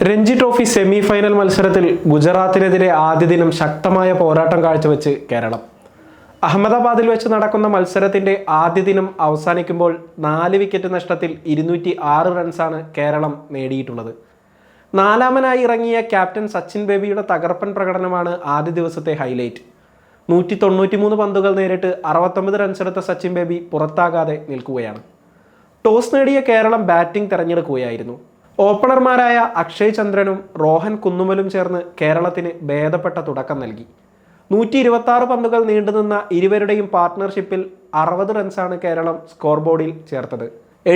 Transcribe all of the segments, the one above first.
Ranji trophy semi final മത്സരത്തിൽ ഗുജറാത്തിനെതിരെ ആദ്യ ദിനം ശക്തമായ പോരാട്ടം കാഴ്ചവെച്ച് കേരളം. അഹമ്മദാബാദിൽ വെച്ച് നടക്കുന്ന മത്സരത്തിന്റെ ആദ്യ ദിനം അവസാനിക്കുമ്പോൾ 4 വിക്കറ്റ് നഷ്ടത്തിൽ 206 റൺസാണ് കേരളം നേടിയിട്ടുള്ളത്. നാലാമനായി ഇറങ്ങിയ ക്യാപ്റ്റൻ സച്ചിൻ ബേബിയുടെ തകർപ്പൻ പ്രകടനമാണ് ആദ്യ ദിവസത്തെ ഹൈലൈറ്റ്. 193 പന്തുകൾ നേരിട്ട് 69 റൺസെടുത്ത സച്ചിൻ ബേബി പുറത്താകാതെ നിൽക്കുകയാണ്. ടോസ് നേടിയ കേരളം ബാറ്റിംഗ് തെരഞ്ഞെടുക്കുകയായിരുന്നു. ഓപ്പണർമാരായ അക്ഷയ് ചന്ദ്രനും റോഹൻ കുന്നുമലും ചേർന്ന് കേരളത്തിന് ഭേദപ്പെട്ട തുടക്കം നൽകി. 126 പന്തുകൾ നീണ്ടുനിന്ന ഇരുവരുടെയും പാർട്ട്ണർഷിപ്പിൽ 60 റൺസാണ് കേരളം സ്കോർ ബോർഡിൽ ചേർത്തത്.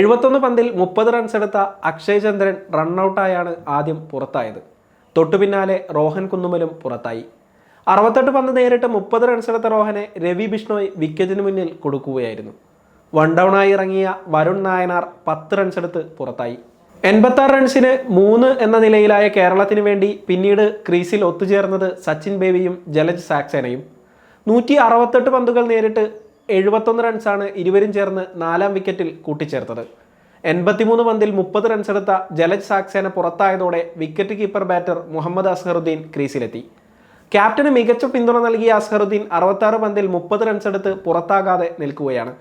71 പന്തിൽ 30 റൺസ് എടുത്ത അക്ഷയ് ചന്ദ്രൻ റണ്ണൌട്ടായാണ് ആദ്യം പുറത്തായത്. തൊട്ടു പിന്നാലെ റോഹൻ കുന്നുമലും പുറത്തായി. 68 പന്ത് നേരിട്ട് 30 റൺസ് എടുത്ത റോഹനെ രവി ബിഷ്ണോയ് വിക്കറ്റിന് മുന്നിൽ കൊടുക്കുകയായിരുന്നു. വൺ ഡൗണായി ഇറങ്ങിയ വരുൺ നായനാർ 10 റൺസ് എടുത്ത് പുറത്തായി. 86 റൺസിന് 3 എന്ന നിലയിലായ കേരളത്തിന് വേണ്ടി പിന്നീട് ക്രീസിൽ ഒത്തുചേർന്നത് സച്ചിൻ ബേബിയും ജലജ് സാക്സേനയും. 168 പന്തുകൾ നേരിട്ട് 71 റൺസാണ് ഇരുവരും ചേർന്ന് 4-ാം വിക്കറ്റിൽ കൂട്ടിച്ചേർത്തത്. 83 പന്തിൽ 30 റൺസ് എടുത്ത ജലജ് സാക്സേന പുറത്തായതോടെ wicket keeper batter Mohammed Azharuddeen ക്രീസിലെത്തി. ക്യാപ്റ്റന് മികച്ച പിന്തുണ നൽകിയ അസ്ഹറുദ്ദീൻ 66 പന്തിൽ 30 റൺസ് എടുത്ത് പുറത്താകാതെ നിൽക്കുകയാണ്.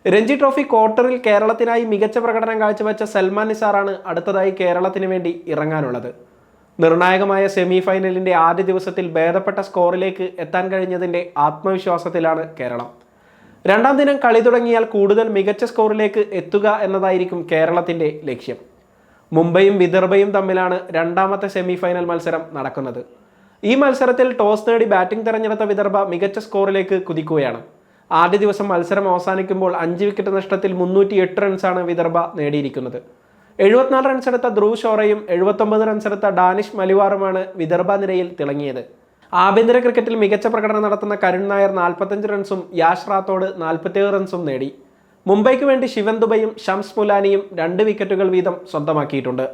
രഞ്ജി ട്രോഫി ക്വാർട്ടറിൽ കേരളത്തിനായി മികച്ച പ്രകടനം കാഴ്ചവെച്ച സൽമാൻ നിസാറാണ് അടുത്തതായി കേരളത്തിന് വേണ്ടി ഇറങ്ങാനുള്ളത്. നിർണായകമായ സെമി ഫൈനലിന്റെ ആദ്യ ദിവസത്തിൽ ഭേദപ്പെട്ട സ്കോറിലേക്ക് എത്താൻ കഴിഞ്ഞതിന്റെ ആത്മവിശ്വാസത്തിലാണ് കേരളം. രണ്ടാം ദിനം കളി തുടങ്ങിയാൽ കൂടുതൽ മികച്ച സ്കോറിലേക്ക് എത്തുക എന്നതായിരിക്കും കേരളത്തിന്റെ ലക്ഷ്യം. മുംബൈയും വിദർഭയും തമ്മിലാണ് രണ്ടാമത്തെ സെമി ഫൈനൽ മത്സരം നടക്കുന്നത്. ഈ മത്സരത്തിൽ ടോസ് നേടി ബാറ്റിംഗ് തെരഞ്ഞെടുത്ത വിദർഭ മികച്ച സ്കോറിലേക്ക് കുതിക്കുകയാണ്. ആദ്യ ദിവസം മത്സരം അവസാനിക്കുമ്പോൾ 5 വിക്കറ്റ് നഷ്ടത്തിൽ 308 റൺസാണ് വിദർഭ നേടിയിരിക്കുന്നത്. 74 റൺസ് എടുത്ത ധ്രുവ് ഷോറയും 79 റൺസ് എടുത്ത ഡാനിഷ് മലിവാറുമാണ് വിദർഭ നിരയിൽ തിളങ്ങിയത്. ആഭ്യന്തര ക്രിക്കറ്റിൽ മികച്ച പ്രകടനം നടത്തുന്ന കരുൺ നായർ 45 റൺസും യാഷ് റാത്തോഡ് 47 റൺസും നേടി. മുംബൈക്ക് വേണ്ടി ശിവൻ ദുബൈയും ഷംസ് മുലാനിയും 2 വിക്കറ്റുകൾ വീതം സ്വന്തമാക്കിയിട്ടുണ്ട്.